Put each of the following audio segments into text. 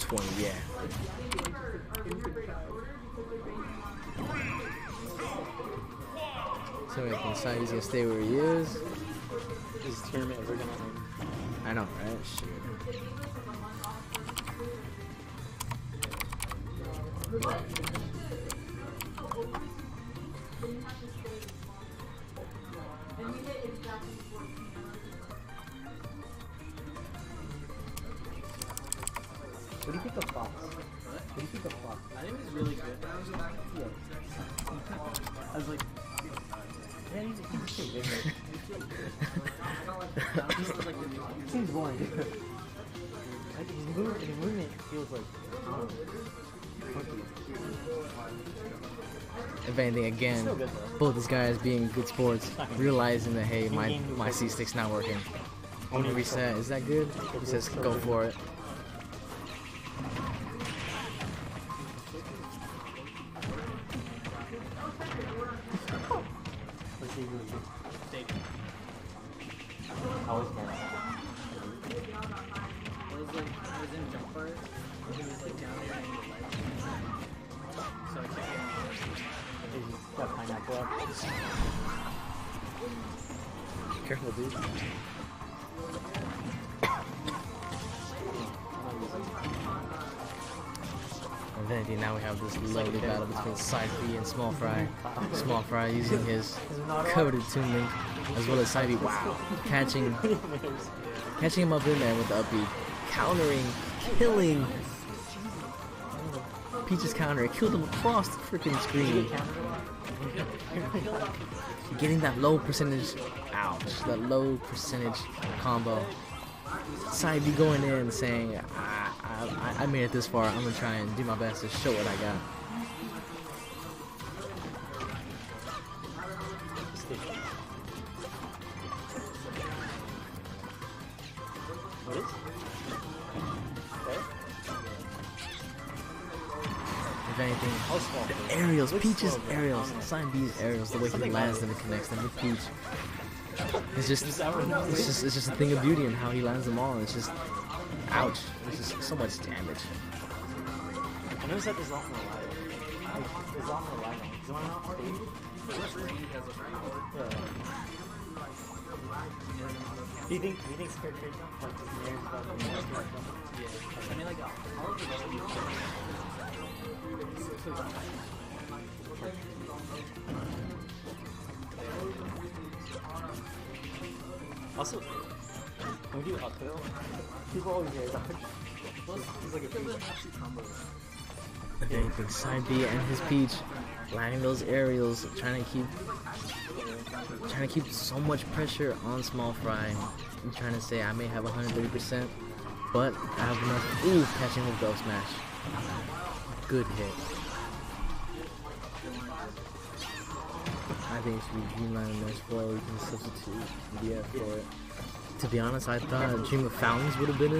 20, yeah. So I think Saibi's gonna stay where he is. This tournament ever gonna end? I know, right? Shit. What do you think of Fox? What do you think of Fox? I think he's really good. Yeah. I was like, man, he's too big. He seems boring. Like his movement feels like, funky. If anything, again, Still good, though. both these guys being good sports, realizing that, hey, my C-stick's not working. Only reset, is that good? He says, go for it. Let's see who he is. I was mad. I was in jump part, and he was like down there and he was like, so I kept getting He's got pineapple up. Careful, dude. If anything, now we have this lovely battle between PsydB and SmolFry. SmolFry using his coded Toon link, as well as PsydB. Wow, catching him up in there with the upbeat, countering, killing. Peach's counter, it killed him across the freaking screen. Getting that low percentage, ouch, that low percentage combo. PsydB going in saying, I made it this far, I'm gonna try and do my best to show what I got. What is? If anything, the aerials, Peach's aerials, PsydB's aerials, the way he lands them and connects them with Peach. It's just a thing of beauty and how he lands them all. It's just, ouch. It's just so much damage. I noticed that there's a lot more light. There's a lot more light on. Is it on stage? Yeah. Do you think Skirt Trade jump? Like, just mirrors about the mirrors jump? Yeah. I mean, like, all of the Also, when we do uphill, people always say that. It's like a free combo. If anything, PsydB and his Peach landing those aerials, trying to keep so much pressure on SmolFry. I'm trying to say I may have 130%, but I have enough. Ooh, catching with Ghost Smash. Good hit. I think it should be Dreamland Mesh 4. We can substitute DF for it. To be honest, I thought Dream of Fountains would have been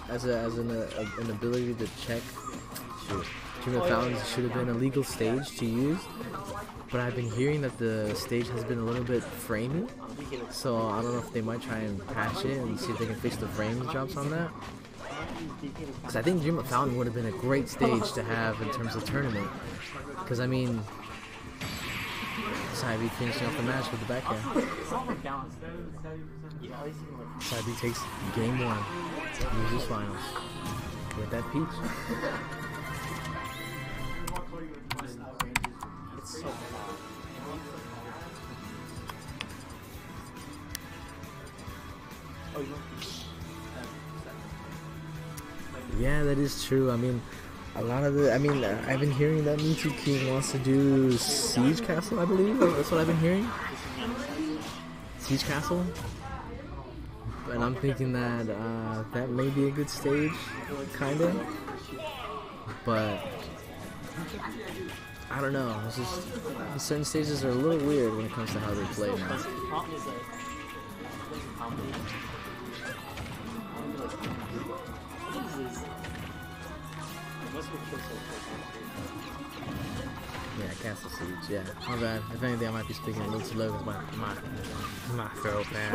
as an ability to check. Shoot. Dream of Fountains should have been a legal stage to use, but I've been hearing that the stage has been a little bit framey, so I don't know if they might try and patch it and see if they can fix the frames drops on that. Because I think Dream of Fountain would have been a great stage to have in terms of tournament. Because I mean, PsydB finishing off the match with the back air. PsydB takes game 1, loses finals with that Peach. It's so fun. Oh, you want Yeah, that is true. I mean, a lot of the, I've been hearing that Mewtwo King wants to do Siege Castle, I believe. That's what I've been hearing. Siege Castle. And I'm thinking that that may be a good stage, kinda. But I don't know. It's just certain stages are a little weird when it comes to how they play now. Yeah, Castle Siege, yeah. My bad. If anything, I might be speaking a little too low because my throat, man.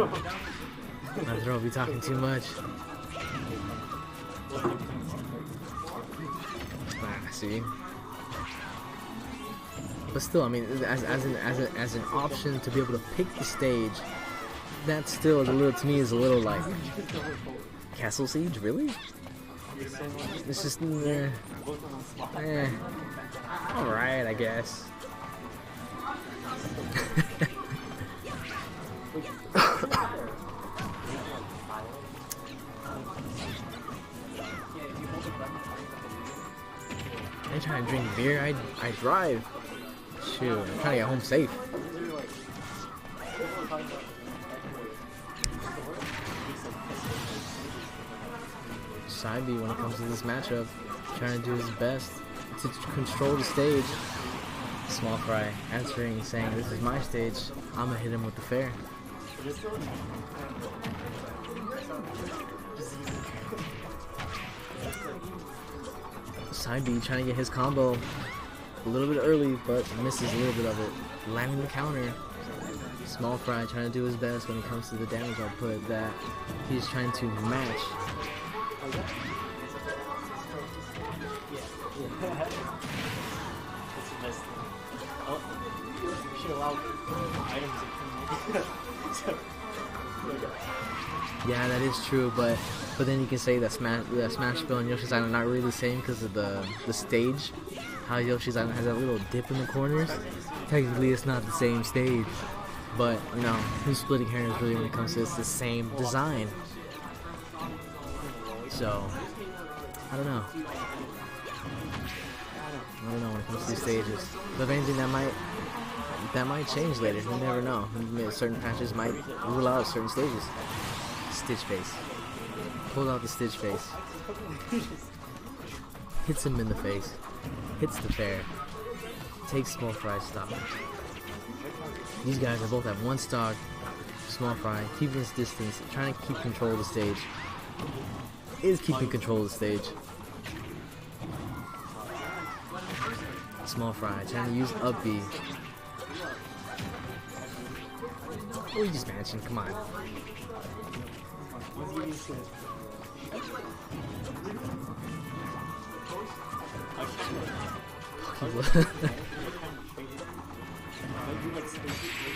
My throat be talking too much. See, but still, I mean, as an option to be able to pick the stage, that still is a little, to me, is a little like Castle Siege. Really? It's just all right, I guess. I ain't trying to drink beer, I drive. Shoot, I'm trying to get home safe. PsydB, when it comes to this matchup, trying to do his best to control the stage. SmolFry answering, saying, "This is my stage. I'm gonna hit him with the fair." PsydB trying to get his combo a little bit early, but misses a little bit of it. Landing the counter. SmolFry trying to do his best when it comes to the damage output that he's trying to match. Yeah, that is true, but then you can say that Smashville and Yoshi's Island are not really the same because of the stage. How Yoshi's Island has that little dip in the corners. Technically, it's not the same stage, but you know, who's splitting hairs really when it comes to it's the same design. So I don't know. When it comes to these stages. But if anything, that might change later. You never know. Certain patches might rule out certain stages. Stitch face. Pull out the Stitch face. Hits him in the face. Hits the fair. Takes SmolFry's stock. These guys are both at one stock. SmolFry keeping his distance, trying to keep control of the stage. Is keeping control of the stage. SmolFry trying to use up B. Oh, you just matching, come on.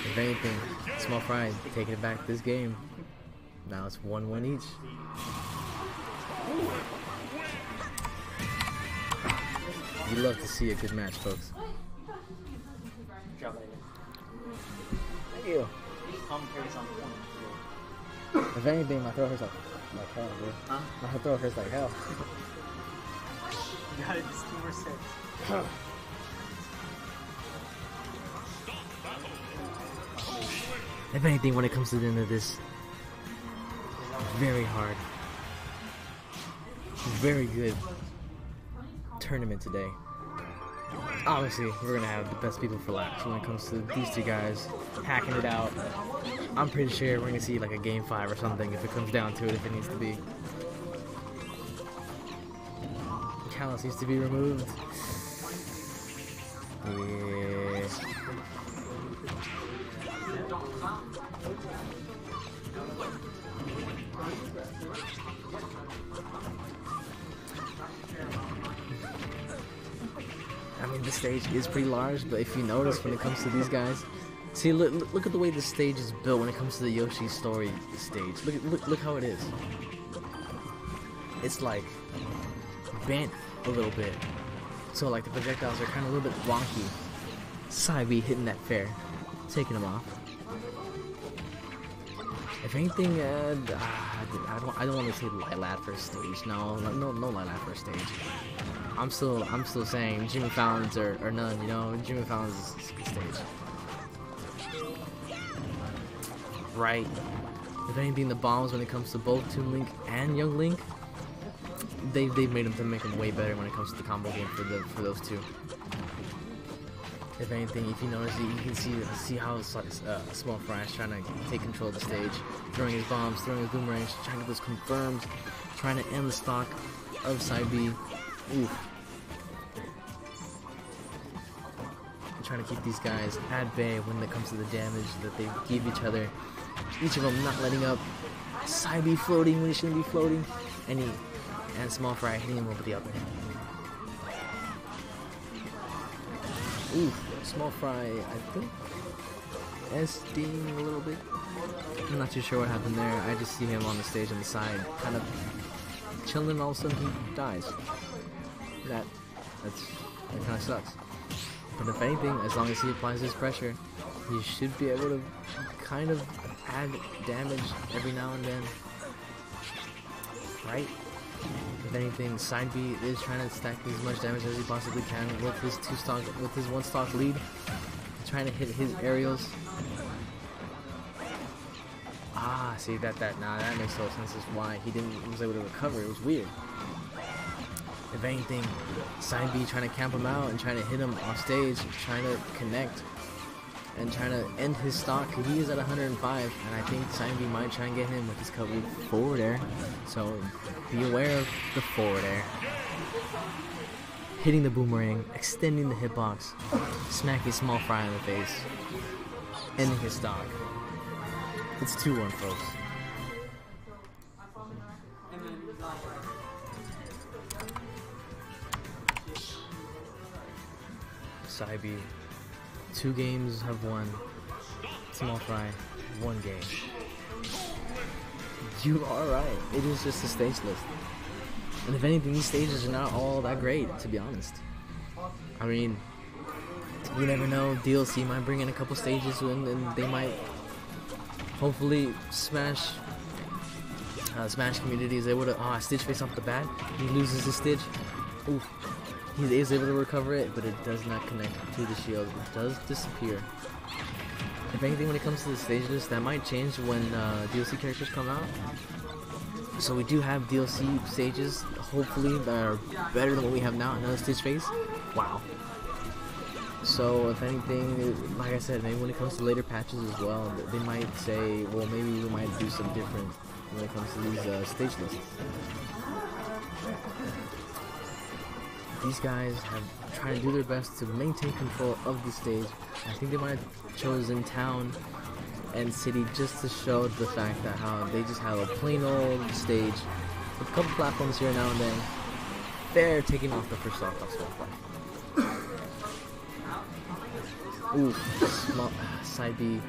If anything, SmolFry taking it back this game. Now it's 1-1 each. You love to see a good match, folks. Thank you. If anything, my throat hurts like hell, dude. Huh? My throat hurts like hell. You got it, just 2 more sets. If anything, when it comes to the end of this, very hard, very good tournament today. Obviously, we're gonna have the best people for last when it comes to these two guys hacking it out. I'm pretty sure we're gonna see like a game 5 or something if it comes down to it, if it needs to be. Callus needs to be removed. Yeah. I mean, the stage is pretty large, but if you notice when it comes to these guys, see, look at the way the stage is built when it comes to the Yoshi story stage. Look how it is. It's like bent a little bit, so like the projectiles are kind of a little bit wonky. PsydB hitting that fair, taking them off. If anything, I don't want to say Lilat first stage. No Lilat first stage. I'm still saying Jimmy Fallon's or none. You know, Jimmy Fallon's is a good stage. Right. If anything, the bombs when it comes to both Toon Link and Young Link, they've made them to make them way better when it comes to the combo game for those two. If anything, if you notice, you can see how SmolFry is trying to take control of the stage, throwing his bombs, throwing his boomerangs, trying to get those confirmed, trying to end the stock of PsydB. Oof. Trying to keep these guys at bay when it comes to the damage that they give each other. Each of them not letting up. PsydB floating when he shouldn't be floating, and SmolFry hitting him over the upper hand. Ooh, SmolFry, I think SDing a little bit. I'm not too sure what happened there. I just see him on the stage on the side, kind of chilling, and all of a sudden he dies. That kind of sucks. But if anything, as long as he applies his pressure, he should be able to kind of add damage every now and then. Right? If anything, PsydB is trying to stack as much damage as he possibly can with his one stock lead. He's trying to hit his aerials. Ah, see that makes total sense as why he was able to recover. It was weird. If anything, PsydB trying to camp him out and trying to hit him off stage, trying to connect and trying to end his stock. He is at 105, and I think PsydB might try and get him with his covered forward air. So be aware of the forward air. Hitting the boomerang, extending the hitbox, smacking SmolFry in the face, ending his stock. It's 2-1, folks. PsydB, 2 games have won. SmolFry, 1 game. You are right. It is just a stage list. And if anything, these stages are not all that great, to be honest. I mean, you never know. DLC might bring in a couple stages and they might hopefully Smash community is able to stitch face off the bat. He loses his stitch. Oof. He is able to recover it, but it does not connect to the shield. It does disappear. If anything, when it comes to the stage list, that might change when DLC characters come out. So we do have DLC stages, hopefully, that are better than what we have now. Another stitch face. Wow. So if anything, like I said, maybe when it comes to later patches as well, they might say, well, maybe we might do some different when it comes to these stage lists. These guys have tried to do their best to maintain control of the stage. I think they might have chosen town and city just to show the fact that how they just have a plain old stage with a couple platforms here now and then. They're taking off the first off SmolFry. Ooh, PsydB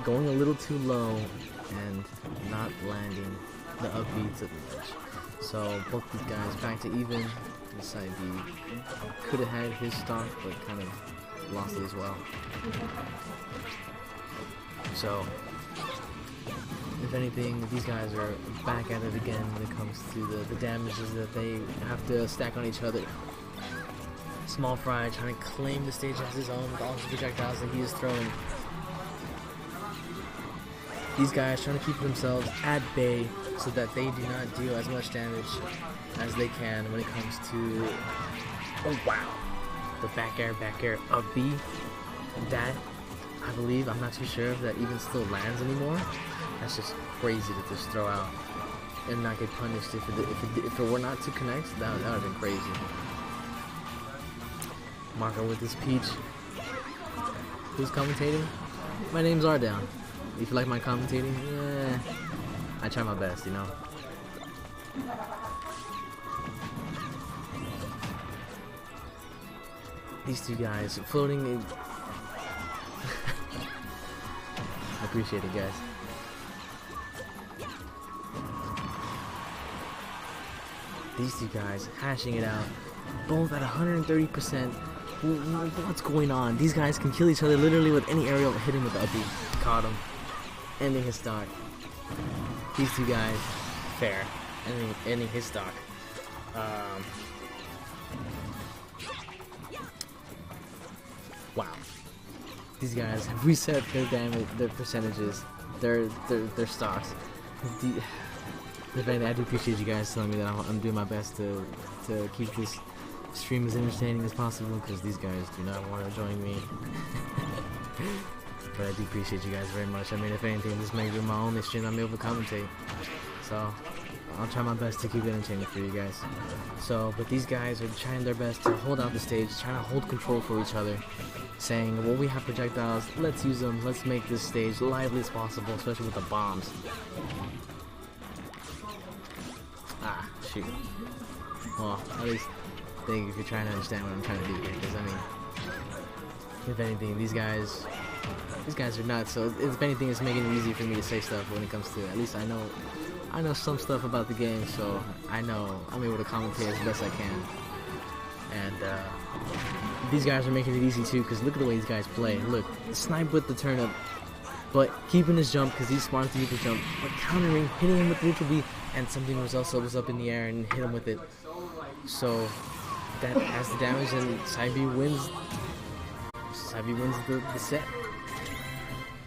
going a little too low and not landing the upbeats of the ledge. So both these guys back to even. PsydB could have had his stock, but kind of lost it as well. So, if anything, these guys are back at it again when it comes to the damages that they have to stack on each other. SmolFry trying to claim the stage as his own with all the projectiles that he is throwing. These guys trying to keep themselves at bay so that they do not deal as much damage as they can when it comes to, oh wow, the back air up B. That, I believe, I'm not too sure if that even still lands anymore. That's just crazy to just throw out and not get punished. If it were not to connect, that would have been crazy. Marco with his peach. Who's commentating? My name's Ardown. If you like my commentating, I try my best, you know. These two guys floating in. I appreciate it, guys. These two guys hashing it out, both at 130%. What's going on? These guys can kill each other literally with any aerial, hit him with the uppie. Caught him. Ending his stock. These two guys, fair. Ending his stock. Wow. These guys have reset their damage, their percentages, their stocks. I do appreciate you guys telling me that I'm doing my best to keep this stream as entertaining as possible, because these guys do not want to join me. But I do appreciate you guys very much. I mean, if anything, this may be my only stream I'm able to commentate. So I'll try my best to keep it entertaining for you guys. So, but these guys are trying their best to hold out the stage, trying to hold control for each other, saying, well, we have projectiles, let's use them, let's make this stage lively as possible, especially with the bombs. Ah, shoot. Well, at least think if you're trying to understand what I'm trying to do here, because I mean, if anything, these guys are nuts. So if anything, it's making it easy for me to say stuff when it comes to. At least I know some stuff about the game, so I know I'm able to commentate as best I can. And these guys are making it easy too, because look at the way these guys play. Look, snipe with the turnip, but keeping his jump because he's smart to keep the jump, but countering, hitting him with neutral B, and something was up in the air and hit him with it. So that has the damage, and PsydB wins. PsydB wins the set.